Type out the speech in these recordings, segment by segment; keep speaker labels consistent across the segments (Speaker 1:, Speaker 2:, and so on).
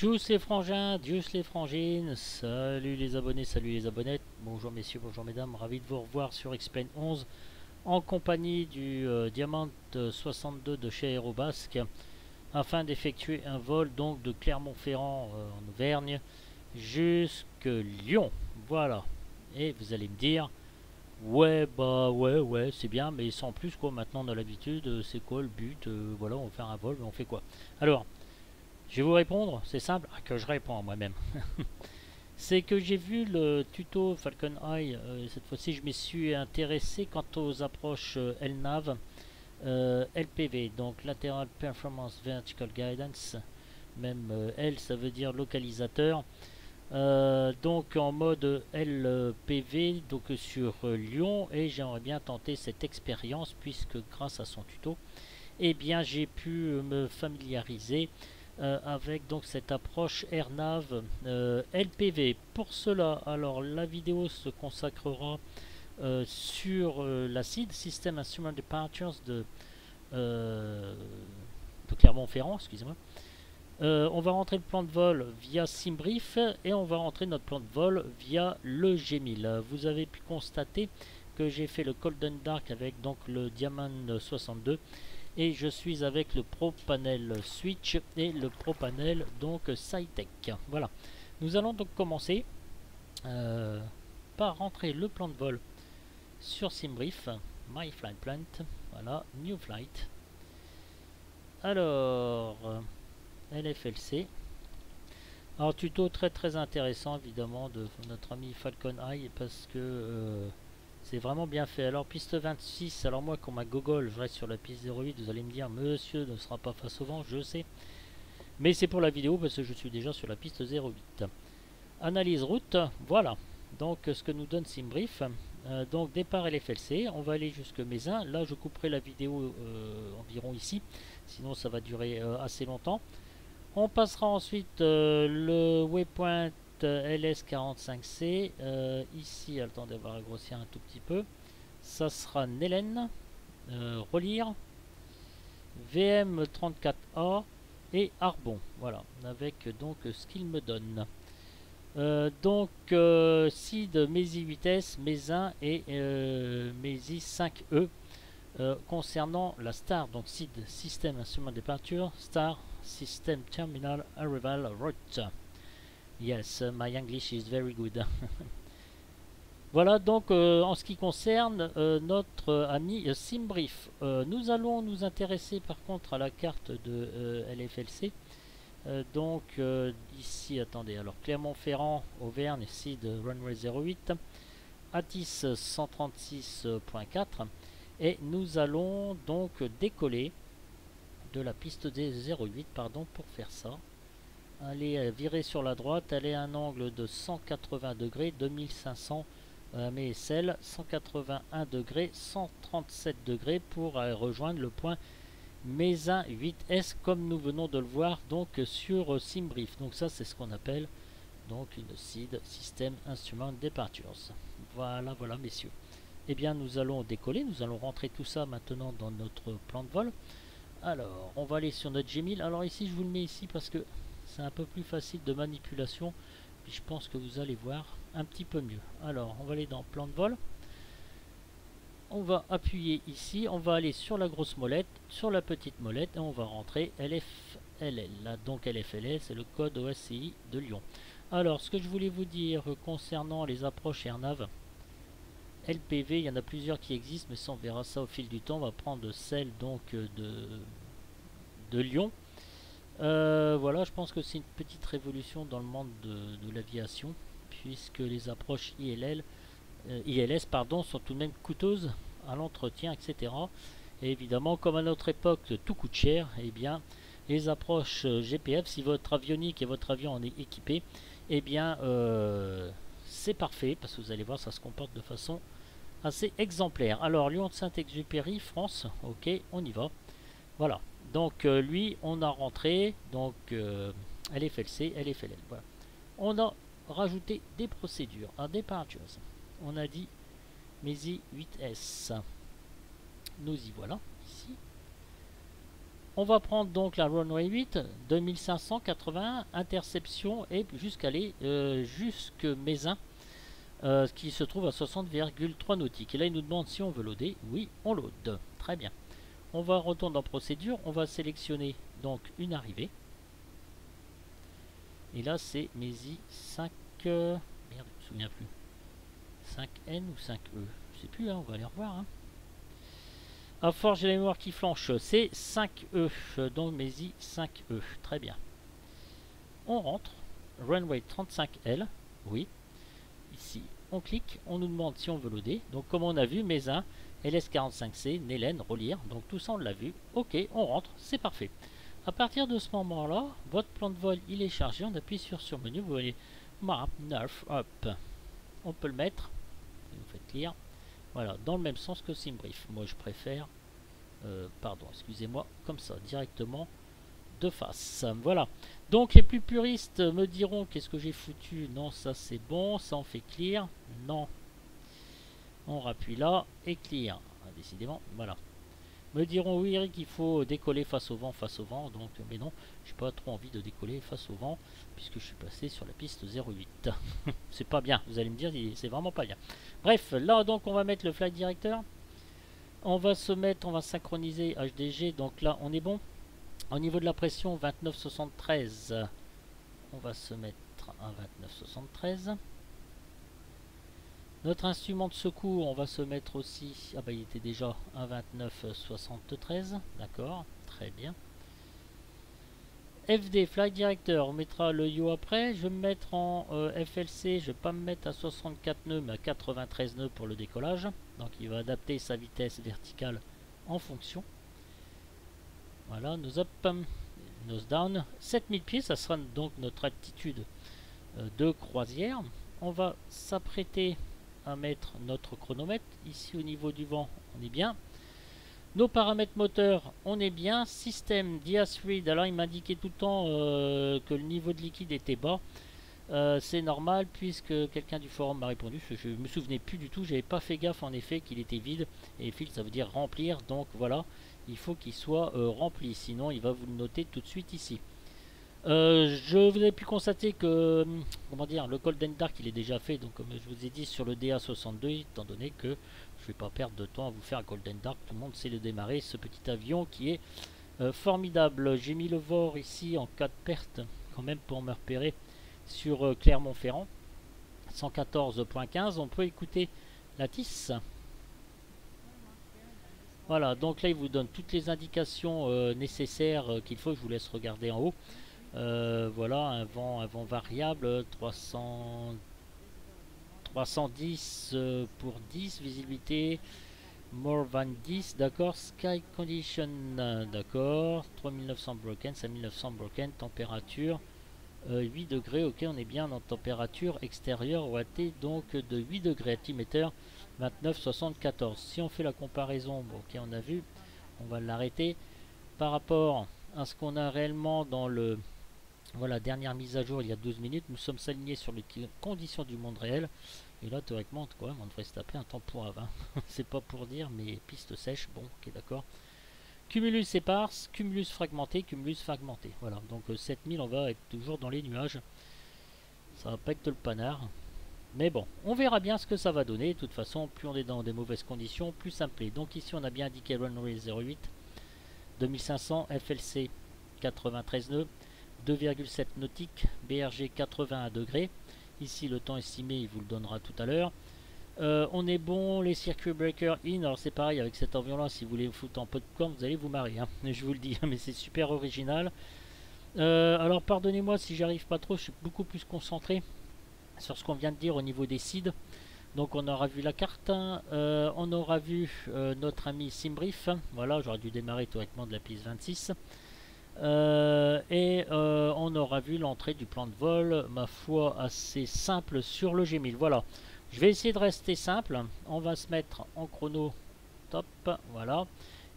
Speaker 1: Tchuss les frangins, Dieus les frangines, salut les abonnés, salut les abonnettes, bonjour messieurs, bonjour mesdames, ravi de vous revoir sur Explain 11 en compagnie du Diamant 62 de chez Aérobasque afin d'effectuer un vol donc de Clermont-Ferrand en Auvergne jusque Lyon. Voilà, et vous allez me dire, ouais ouais c'est bien, mais sans plus quoi, maintenant on a l'habitude, c'est quoi le but, voilà on va faire un vol, mais on fait quoi? Alors, je vais vous répondre, c'est simple, que je réponds à moi-même. C'est que j'ai vu le tuto Falcon Eye, cette fois-ci je m'y suis intéressé quant aux approches LNAV, LPV, donc Lateral Performance Vertical Guidance, même L ça veut dire localisateur, donc en mode LPV, donc sur Lyon, et j'aimerais bien tenter cette expérience puisque grâce à son tuto, eh bien j'ai pu me familiariser avec donc cette approche AirNav LPV. Pour cela, alors la vidéo se consacrera sur la CID, System Instrument Departures de Clermont-Ferrand, excusez-moi. On va rentrer le plan de vol via SimBrief et on va rentrer notre plan de vol via le G1000. Vous avez pu constater que j'ai fait le Golden Dark avec donc le Diamant 62 et je suis avec le Pro Panel Switch et le Pro Panel donc SciTech. Voilà, nous allons donc commencer par rentrer le plan de vol sur SimBrief, My Flight Plan, voilà, New Flight. Alors, LFLC. Alors, tuto très intéressant évidemment de notre ami Falcon Eye parce que c'est vraiment bien fait. Alors piste 26, alors moi quand ma gogole, je reste sur la piste 08, vous allez me dire monsieur ne sera pas face au vent, je sais. Mais c'est pour la vidéo parce que je suis déjà sur la piste 08. Analyse route, voilà. Donc ce que nous donne SimBrief. Donc départ LFLC, on va aller jusque Mézin. Là je couperai la vidéo environ ici, sinon ça va durer assez longtemps. On passera ensuite le waypoint LS45C. Ici, attendez, on va grossir un tout petit peu. Ça sera Nelen, relire, VM34A et Arbon. Voilà, avec donc ce qu'il me donne. SID MESI 8S, MES1 et MESI 5E. Concernant la STAR, donc SID, System Instrument Departure, STAR, System Terminal Arrival Route. Yes, my English is very good. Voilà donc en ce qui concerne notre ami SimBrief. Nous allons nous intéresser par contre à la carte de LFLC. Ici, attendez, alors Clermont-Ferrand, Auvergne, SID Runway 08, ATIS 136.4. Et nous allons donc décoller de la piste des 08, pardon, pour faire ça. Allez virer sur la droite, aller à un angle de 180 degrés, 2500 MESL, 181 degrés, 137 degrés pour rejoindre le point MES1 8S comme nous venons de le voir donc sur SimBrief. Donc ça c'est ce qu'on appelle donc une SID, System Instrument Departures. Voilà messieurs. Eh bien nous allons décoller, nous allons rentrer tout ça maintenant dans notre plan de vol. Alors on va aller sur notre G1000. Alors ici je vous le mets ici parce que c'est un peu plus facile de manipulation, puis je pense que vous allez voir un petit peu mieux. Alors on va aller dans plan de vol, on va appuyer ici, on va aller sur la grosse molette, sur la petite molette et on va rentrer LFLL. Là, donc LFLL c'est le code OSCI de Lyon. Alors ce que je voulais vous dire concernant les approches AirNav LPV, il y en a plusieurs qui existent, mais ça on verra ça au fil du temps. On va prendre celle donc de Lyon. Voilà, je pense que c'est une petite révolution dans le monde de l'aviation, puisque les approches ILS pardon, sont tout de même coûteuses à l'entretien, etc. Et évidemment, comme à notre époque tout coûte cher, et bien les approches GPF, si votre avionique et votre avion en est équipé, et bien c'est parfait, parce que vous allez voir, ça se comporte de façon assez exemplaire. Alors, Lyon de Saint-Exupéry, France, ok, on y va. Voilà, donc lui, on a rentré, donc LFLC, LFLL, voilà. On a rajouté des procédures à Departures. On a dit MESI 8S. Nous y voilà, ici. On va prendre donc la runway 8, 2581, interception et jusqu'aller jusque Mézin, qui se trouve à 60,3 nautiques. Et là, il nous demande si on veut loader. Oui, on load. Très bien. On va retourner dans procédure. On va sélectionner donc une arrivée. Et là, c'est Mézi 5. Merde, je me souviens plus. 5N ou 5E. Je sais plus, hein, on va aller revoir. Hein. À force, j'ai la mémoire qui flanche. C'est 5E. Donc Mézi 5E. Très bien. On rentre. Runway 35L. Oui. Ici, on clique. On nous demande si on veut loader. Donc, comme on a vu, Mézin, LS45C, Nélène, relire. Donc, tout ça, on l'a vu. Ok, on rentre. C'est parfait. À partir de ce moment-là, votre plan de vol, il est chargé. On appuie sur menu. Vous voyez Map, Nerf, Up. On peut le mettre. Vous faites lire. Voilà, dans le même sens que SimBrief. Moi, je préfère, pardon, excusez-moi, comme ça, directement de face. Voilà. Donc, les plus puristes me diront qu'est-ce que j'ai foutu. Non, ça c'est bon. Ça, on fait clear. Non. On rappuie là et clear. Ah, décidément, voilà. Me diront oui, Eric, il faut décoller face au vent. Donc, mais non, j'ai pas trop envie de décoller face au vent puisque je suis passé sur la piste 08. C'est pas bien, vous allez me dire, c'est vraiment pas bien. Bref, là donc on va mettre le flight director. On va synchroniser HDG. Donc là, on est bon. Au niveau de la pression, 29,73. On va se mettre à 29,73. Notre instrument de secours, on va se mettre aussi... Ah bah il était déjà à 29,73. D'accord, très bien. FD, Flight Director, on mettra le IO après. Je vais me mettre en FLC, je ne vais pas me mettre à 64 nœuds, mais à 93 nœuds pour le décollage. Donc il va adapter sa vitesse verticale en fonction. Voilà, nose up, nose down. 7000 pieds, ça sera donc notre altitude de croisière. On va s'apprêter à mettre notre chronomètre. Ici au niveau du vent, on est bien. Nos paramètres moteurs, on est bien. Système DIAS-Read, alors il m'indiquait tout le temps que le niveau de liquide était bas. C'est normal puisque quelqu'un du forum m'a répondu. Je me souvenais plus du tout, j'avais pas fait gaffe en effet qu'il était vide. Et fill, ça veut dire remplir, donc voilà, il faut qu'il soit rempli, sinon il va vous le noter tout de suite ici. Je vous ai pu constater que comment dire, le Golden Dark il est déjà fait, donc comme je vous ai dit sur le DA62, étant donné que je vais pas perdre de temps à vous faire Golden Dark, tout le monde sait le démarrer, ce petit avion qui est formidable. J'ai mis le VOR ici en cas de perte quand même pour me repérer sur Clermont-Ferrand 114.15. On peut écouter la TIS. Voilà, donc là il vous donne toutes les indications nécessaires qu'il faut. Je vous laisse regarder en haut. Voilà, un vent variable, 310 pour 10, visibilité more than 10, d'accord, sky condition, d'accord, 3900 broken, 5900 broken, température 8 degrés, ok, on est bien en température extérieure OAT, donc de 8 degrés, altimètre 29,74. Si on fait la comparaison, bon, ok, on a vu, on va l'arrêter par rapport à ce qu'on a réellement dans le... Voilà, dernière mise à jour il y a 12 minutes, nous sommes alignés sur les conditions du monde réel. Et là, théoriquement, quand même, on devrait se taper un temps pour avant. C'est pas pour dire, mais piste sèche, bon, ok, d'accord. Cumulus éparse, cumulus fragmenté, cumulus fragmenté. Voilà, donc 7000, on va être toujours dans les nuages. Ça va pas être le panard. Mais bon, on verra bien ce que ça va donner. De toute façon, plus on est dans des mauvaises conditions, plus ça me plaît. Donc ici, on a bien indiqué runway 08, 2500, FLC 93 nœuds, 2,7 nautiques, BRG 81 degrés. Ici, le temps estimé, il vous le donnera tout à l'heure. On est bon, les circuit breakers in. Alors c'est pareil avec cet avion là, si vous voulez vous foutre en popcorn, vous allez vous marrer, hein. Je vous le dis, mais c'est super original. Alors pardonnez-moi si j'arrive pas trop, je suis beaucoup plus concentré sur ce qu'on vient de dire au niveau des SID. Donc on aura vu la carte, hein. On aura vu notre ami SimBrief. Voilà, j'aurais dû démarrer théoriquement de la piste 26. On aura vu l'entrée du plan de vol, ma foi assez simple sur le G1000. Voilà, je vais essayer de rester simple. On va se mettre en chrono top, voilà,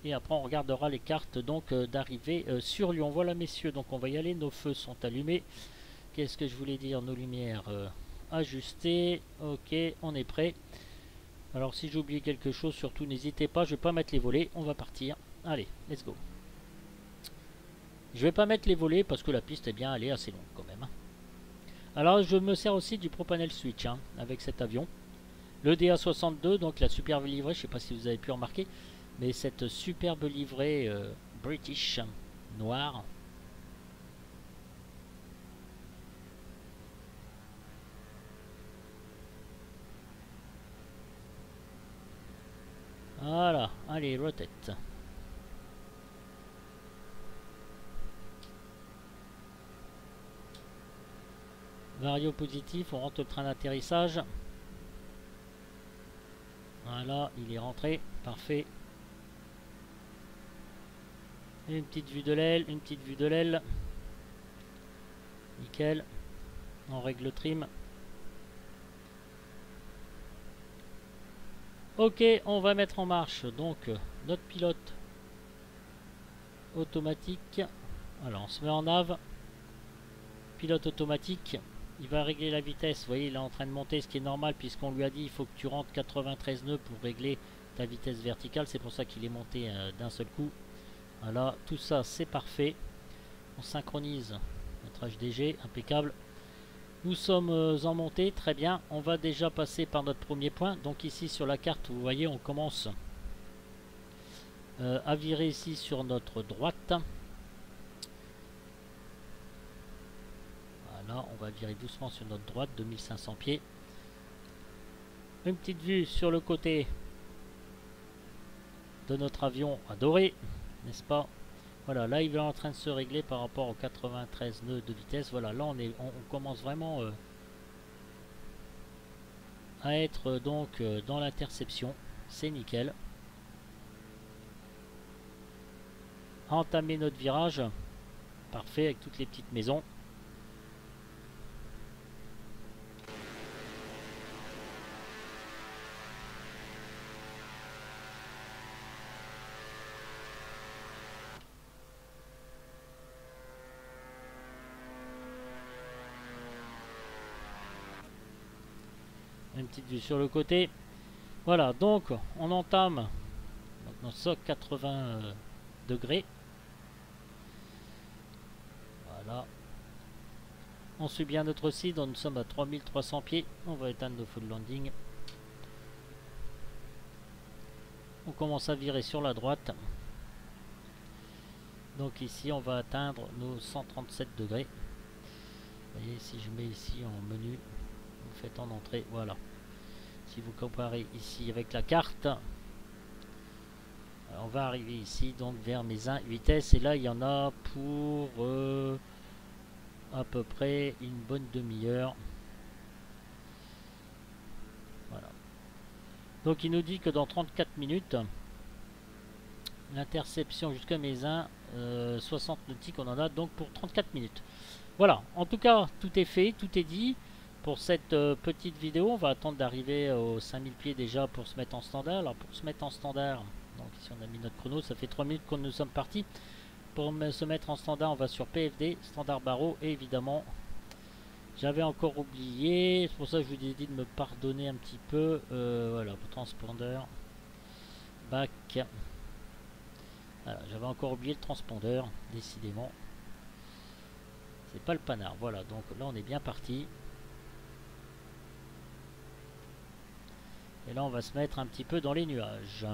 Speaker 1: et après on regardera les cartes donc d'arrivée sur Lyon. Voilà messieurs, donc on va y aller, nos feux sont allumés. Qu'est-ce que je voulais dire, nos lumières ajustées, ok, on est prêt. Alors si j'ai oublié quelque chose, surtout n'hésitez pas, je vais pas mettre les volets, on va partir. Allez, let's go. Je vais pas mettre les volets parce que la piste est bien, elle est assez longue quand même. Alors je me sers aussi du Propanel Switch avec cet avion. Le DA62, donc la superbe livrée, je sais pas si vous avez pu remarquer, mais cette superbe livrée British noire. Voilà, allez, rotate. Vario positif, on rentre le train d'atterrissage. Voilà, il est rentré, parfait. Une petite vue de l'aile, une petite vue de l'aile. Nickel. On règle le trim. Ok, on va mettre en marche donc notre pilote automatique. Alors on se met en nav. Pilote automatique. Il va régler la vitesse. Vous voyez, il est en train de monter, ce qui est normal puisqu'on lui a dit il faut que tu rentres 93 nœuds pour régler ta vitesse verticale. C'est pour ça qu'il est monté d'un seul coup. Voilà, tout ça c'est parfait. On synchronise notre HDG, impeccable. Nous sommes en montée, très bien. On va déjà passer par notre premier point. Donc ici sur la carte, vous voyez, on commence à virer ici sur notre droite. Voilà, on va virer doucement sur notre droite, 2500 pieds. Une petite vue sur le côté de notre avion adoré, n'est-ce pas? Voilà, là il est en train de se régler par rapport aux 93 nœuds de vitesse. Voilà, là on commence vraiment à être donc dans l'interception. C'est nickel. Entamer notre virage. Parfait, avec toutes les petites maisons. Une petite vue sur le côté. Voilà, donc on entame notre SOC 80 degrés. Voilà. On suit bien notre site, nous sommes à 3300 pieds. On va éteindre nos full landing. On commence à virer sur la droite. Donc ici on va atteindre nos 137 degrés. Vous voyez, si je mets ici en menu, vous faites en entrée, voilà. Si vous comparez ici avec la carte, on va arriver ici donc vers mes 1 vitesses et là il y en a pour à peu près une bonne demi-heure. Voilà. Donc il nous dit que dans 34 minutes, l'interception jusqu'à mes 1, 60 nautiques, on en a donc pour 34 minutes. Voilà, en tout cas tout est fait, tout est dit. Pour cette petite vidéo, on va attendre d'arriver aux 5000 pieds déjà pour se mettre en standard. Alors pour se mettre en standard, donc ici on a mis notre chrono, ça fait 3 minutes que nous sommes partis. Pour se mettre en standard, on va sur PFD, standard barreau, et évidemment, j'avais encore oublié, c'est pour ça que je vous ai dit de me pardonner un petit peu. Voilà, pour transpondeur, back. Voilà, j'avais encore oublié le transpondeur, décidément. C'est pas le panard, voilà, donc là on est bien parti. Et là, on va se mettre un petit peu dans les nuages.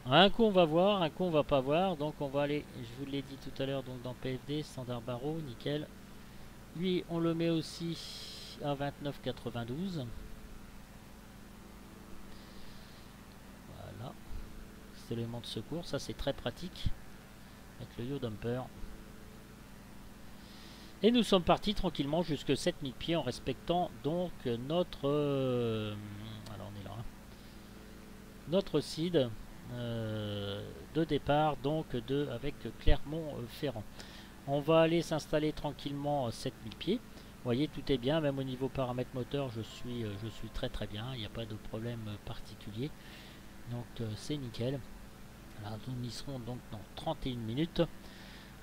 Speaker 1: Un coup, on va voir, un coup, on va pas voir. Donc, on va aller, je vous l'ai dit tout à l'heure, donc dans PFD, standard barreau, nickel. Lui, on le met aussi à 29,92. Voilà. C'est l'élément de secours. Ça, c'est très pratique. Avec le yaw dumper. Et nous sommes partis tranquillement jusqu'à 7000 pieds en respectant donc notre alors on est là, notre seed de départ donc avec Clermont-Ferrand. On va aller s'installer tranquillement à 7000 pieds. Vous voyez, tout est bien, même au niveau paramètres moteur, je suis très très bien, il n'y a pas de problème particulier. Donc c'est nickel. Alors, nous y serons donc dans 31 minutes.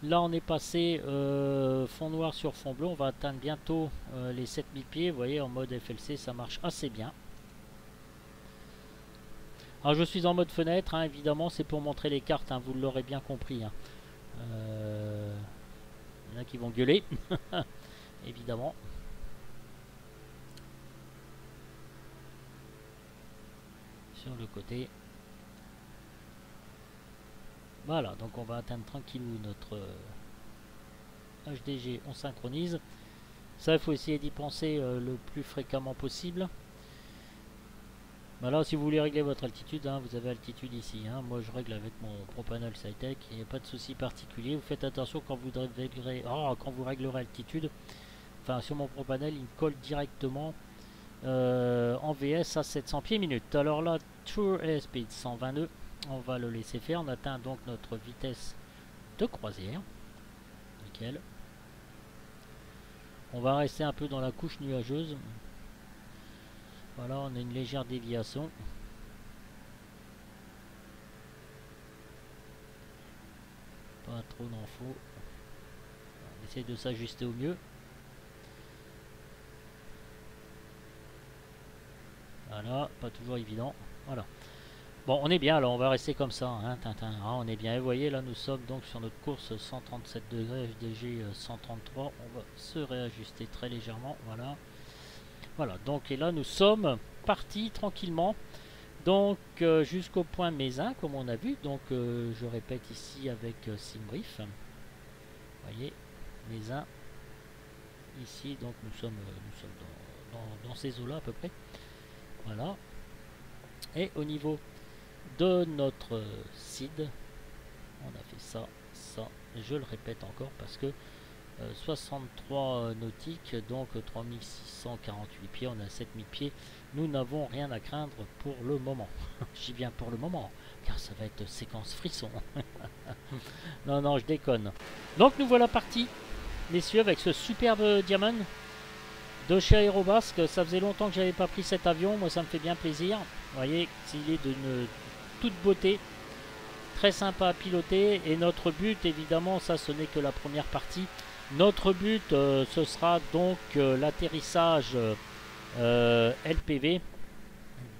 Speaker 1: Là on est passé fond noir sur fond bleu, on va atteindre bientôt les 7000 pieds, vous voyez en mode FLC ça marche assez bien. Alors je suis en mode fenêtre, hein, évidemment c'est pour montrer les cartes, hein, vous l'aurez bien compris. Hein. Il y en a qui vont gueuler, évidemment. Sur le côté. Voilà, donc on va atteindre tranquillou notre HDG, on synchronise. Ça, il faut essayer d'y penser le plus fréquemment possible. Voilà, si vous voulez régler votre altitude, hein, vous avez altitude ici. Hein. Moi, je règle avec mon ProPanel SciTech. Il n'y a pas de souci particulier. Vous faites attention quand vous réglerez, quand vous réglerez altitude. Enfin, sur mon ProPanel, il colle directement en VS à 700 pieds minutes. Alors là, True Airspeed 120 nœuds. On va le laisser faire. On atteint donc notre vitesse de croisière. Nickel. On va rester un peu dans la couche nuageuse. Voilà, on a une légère déviation. Pas trop d'infos. On essaie de s'ajuster au mieux. Voilà, pas toujours évident. Voilà. Bon, on est bien, alors on va rester comme ça, hein, Tintin. Ah, on est bien. Et vous voyez, là, nous sommes donc sur notre course 137 degrés, FDG 133. On va se réajuster très légèrement. Voilà. Voilà, donc et là, nous sommes partis tranquillement. Donc, jusqu'au point Mézin, comme on a vu. Donc, je répète ici avec Simbrief. Vous voyez, Mézin. Ici, donc, nous sommes dans ces eaux-là à peu près. Voilà. Et au niveau de notre CID, on a fait ça, je le répète encore parce que 63 nautiques, donc 3648 pieds, on a 7000 pieds, nous n'avons rien à craindre pour le moment. Je dis bien pour le moment, car ça va être séquence frisson. Non, non, je déconne. Donc nous voilà partis, messieurs, avec ce superbe diamant de chez Aérobasque. Ça faisait longtemps que j'avais pas pris cet avion, moi ça me fait bien plaisir. Vous voyez, il est d'une toute beauté, très sympa à piloter, et notre but, évidemment, ça ce n'est que la première partie. Notre but, ce sera donc l'atterrissage LPV,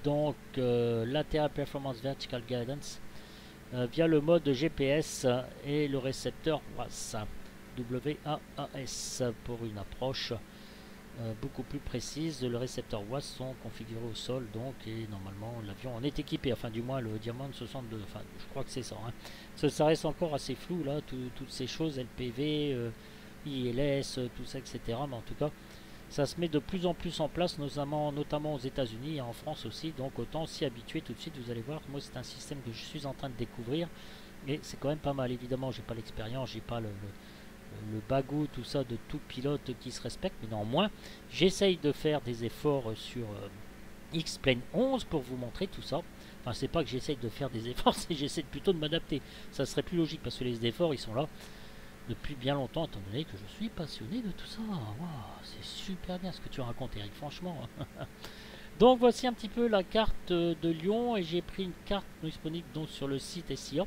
Speaker 1: donc Lateral Performance Vertical Guidance, via le mode GPS et le récepteur WAAS, WAAS, pour une approche beaucoup plus précise. Le récepteur WAAS sont configurés au sol, donc, et normalement l'avion en est équipé, enfin du moins le Diamond 62, enfin je crois que c'est ça, hein. Ça reste encore assez flou là, toutes ces choses, LPV, ILS, tout ça, etc. Mais en tout cas, ça se met de plus en plus en place, notamment aux États-Unis et en France aussi, donc autant s'y habituer tout de suite. Vous allez voir, moi c'est un système que je suis en train de découvrir, mais c'est quand même pas mal. Évidemment, j'ai pas l'expérience, j'ai pas le bagou, tout ça, de tout pilote qui se respecte, mais néanmoins j'essaye de faire des efforts sur X-Plane 11 pour vous montrer tout ça. Enfin, c'est pas que j'essaye de faire des efforts, c'est j'essaie plutôt de m'adapter. Ça serait plus logique parce que les efforts ils sont là depuis bien longtemps, étant donné que je suis passionné de tout ça. Wow, c'est super bien ce que tu racontes, Eric, franchement. Donc voici un petit peu la carte de Lyon, et j'ai pris une carte disponible donc sur le site SIA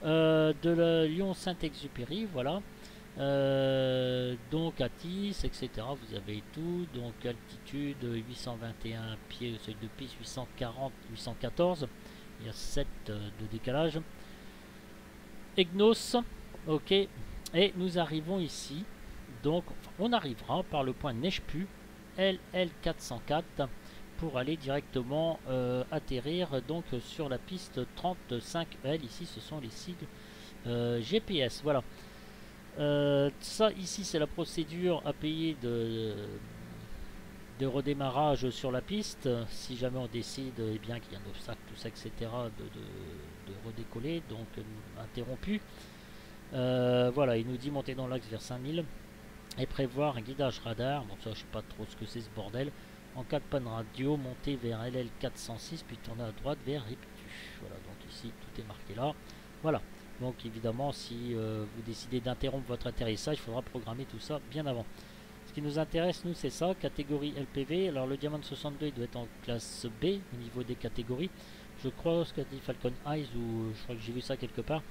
Speaker 1: de la Lyon Saint-Exupéry, voilà. Donc Atis, etc. Vous avez tout. Donc altitude 821 pieds, seuil de piste 840, 814. Il y a 7 de décalage. EGNOS, ok. Et nous arrivons ici. Donc on arrivera par le point Neigepu, LL404, pour aller directement atterrir donc sur la piste 35L. Ici ce sont les sigles GPS, voilà. Ça ici c'est la procédure à payer de redémarrage sur la piste, si jamais on décide bien qu'il y a un obstacle, tout ça, etc., de redécoller, donc interrompu. Voilà, il nous dit monter dans l'axe vers 5000 et prévoir un guidage radar. Bon, ça je sais pas trop ce que c'est ce bordel. En cas de panne radio, monter vers LL406 puis tourner à droite vers Riptu. Voilà, donc ici tout est marqué là. Voilà. Donc évidemment, si vous décidez d'interrompre votre atterrissage, il faudra programmer tout ça bien avant. Ce qui nous intéresse, nous, c'est ça, catégorie LPV. Alors le Diamond 62, il doit être en classe B au niveau des catégories. Je crois ce qu'a dit Falcon Eyes, ou je crois que j'ai vu ça quelque part.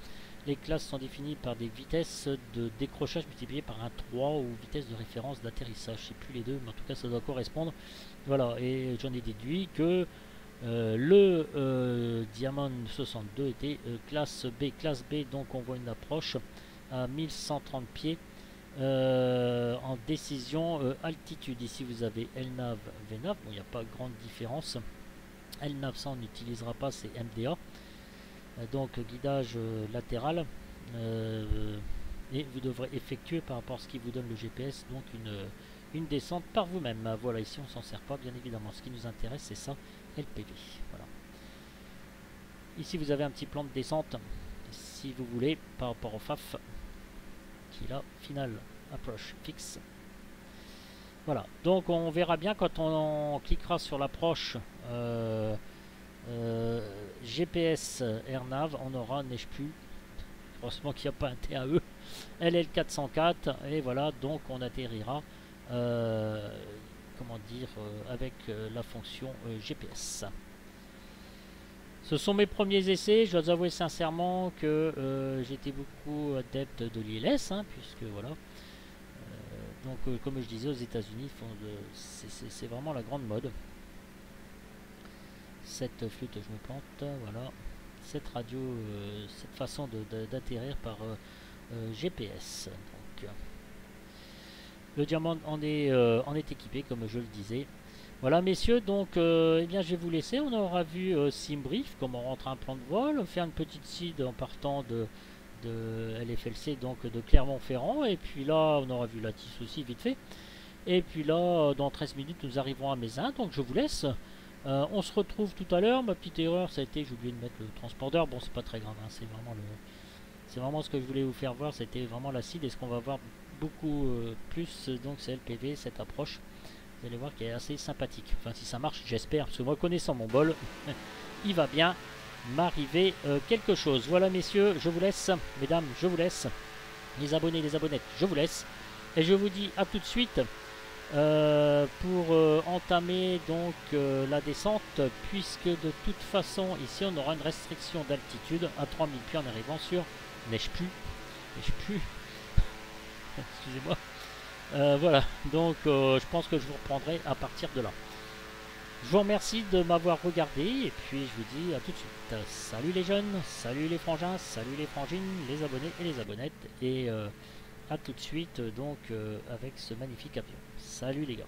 Speaker 1: Les classes sont définies par des vitesses de décrochage multipliées par un 3 ou vitesse de référence d'atterrissage. Je ne sais plus les deux, mais en tout cas ça doit correspondre. Voilà, et j'en ai déduit que Le Diamond 62 était classe B. Classe B, donc on voit une approche à 1130 pieds en décision altitude. Ici vous avez LNAV, VNAV, bon, il n'y a pas grande différence. LNAV, ça on n'utilisera pas, c'est MDA. Donc guidage latéral. Et vous devrez effectuer par rapport à ce qui vous donne le GPS, donc une descente par vous-même. Voilà, ici on s'en sert pas bien évidemment. Ce qui nous intéresse c'est ça, LPV. Voilà. Ici vous avez un petit plan de descente, si vous voulez, par rapport au FAF, qui est là, final approach fixe. Voilà, donc on verra bien quand on cliquera sur l'approche GPS AirNav, on aura neige plus. Heureusement qu'il n'y a pas un TAE. LL404, et voilà, donc on atterrira comment dire avec la fonction GPS. Ce sont mes premiers essais. Je dois avouer sincèrement que j'étais beaucoup adepte de l'ILS, hein, puisque voilà. Donc comme je disais, aux États-Unis, c'est vraiment la grande mode. Cette flûte, je me plante, voilà. Cette radio, cette façon d'atterrir par GPS. Donc, le Diamond en est équipé, comme je le disais. Voilà messieurs, donc eh bien, je vais vous laisser. On aura vu SimBrief, comment rentrer un plan de vol, faire une petite seed en partant de LFLC, donc de Clermont-Ferrand, et puis là on aura vu Lattis aussi vite fait, et puis là dans 13 minutes nous arriverons à Mézin, donc je vous laisse. On se retrouve tout à l'heure. Ma petite erreur ça a été, j'ai oublié de mettre le transpondeur, bon c'est pas très grave, hein, c'est vraiment ce que je voulais vous faire voir, c'était vraiment l'acide, et ce qu'on va voir beaucoup plus, donc c'est LPV, cette approche, vous allez voir qu'elle est assez sympathique, enfin si ça marche j'espère, parce que moi connaissant mon bol, il va bien m'arriver quelque chose. Voilà messieurs, je vous laisse, mesdames, je vous laisse, les abonnés, les abonnettes, je vous laisse, et je vous dis à tout de suite pour entamer donc la descente, puisque de toute façon ici on aura une restriction d'altitude à 3000 pieds en arrivant sur neige plus, excusez-moi. Voilà, donc je pense que je vous reprendrai à partir de là. Je vous remercie de m'avoir regardé, et puis je vous dis à tout de suite. Salut les jeunes, salut les frangins, salut les frangines, les abonnés et les abonnettes, et à tout de suite donc avec ce magnifique avion. Salut les gars.